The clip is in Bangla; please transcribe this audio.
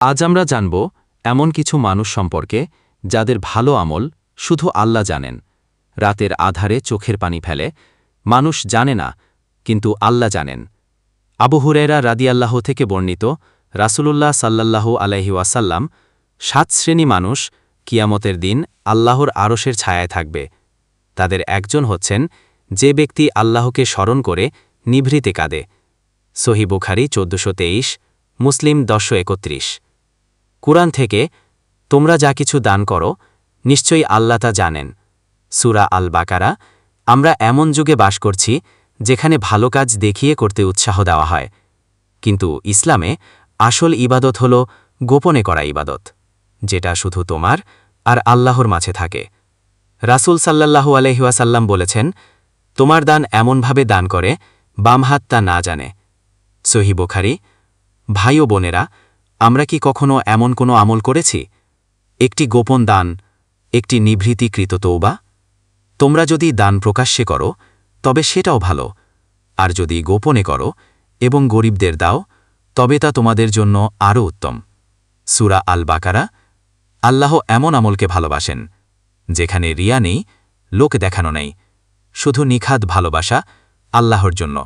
আজ আমরা জানব এমন কিছু মানুষ সম্পর্কে যাদের ভালো আমল শুধু আল্লাহ জানেন। রাতের আধারে চোখের পানি ফেলে, মানুষ জানে না, কিন্তু আল্লাহ জানেন। আবু হুরায়রা রাদিয়াল্লাহু থেকে বর্ণিত, রাসূলুল্লাহ সাল্লাল্লাহু আলাইহি ওয়াসাল্লাম ৭ শ্রেণী মানুষ কিয়ামতের দিন আল্লাহর আরশের ছায়ায় থাকবে। তাদের একজন হচ্ছেন যে ব্যক্তি আল্লাহকে স্মরণ করে নিভৃতে কাঁদে। সহিহ বুখারী ১৪২৩, মুসলিম ১০৩১। কুরআন থেকে, তোমরা যা কিছু দান করো নিশ্চয়ই আল্লাহ তা জানেন। সূরা আল বাকারা। আমরা এমন যুগে বাস করছি যেখানে ভালো কাজ দেখিয়ে করতে উৎসাহ দেওয়া হয়, কিন্তু ইসলামে আসল ইবাদত হল গোপনে করা ইবাদত, যেটা শুধু তোমার আর আল্লাহর মাঝে থাকে। রাসূল সাল্লাল্লাহু আলাইহি ওয়াসাল্লাম বলেছেন, তোমার দান এমনভাবে দান করে বাম হাত তা না জানে। সহিহ বুখারী। ভাই ও বোনেরা, আমরা কি কখনো এমন কোনো আমল করেছি, একটি গোপন দান, একটি নিভৃতিকৃত তওবা? তোমরা যদি দান প্রকাশ্যে করো তবে সেটাও ভালো, আর যদি গোপনে করো এবং গরিবদের দাও তবে তা তোমাদের জন্য আরও উত্তম। সূরা আল বাকারা। আল্লাহ এমন আমলকে ভালোবাসেন যেখানে রিয়া নেই, লোক দেখানো নেই, শুধু নিখাদ ভালোবাসা আল্লাহর জন্য।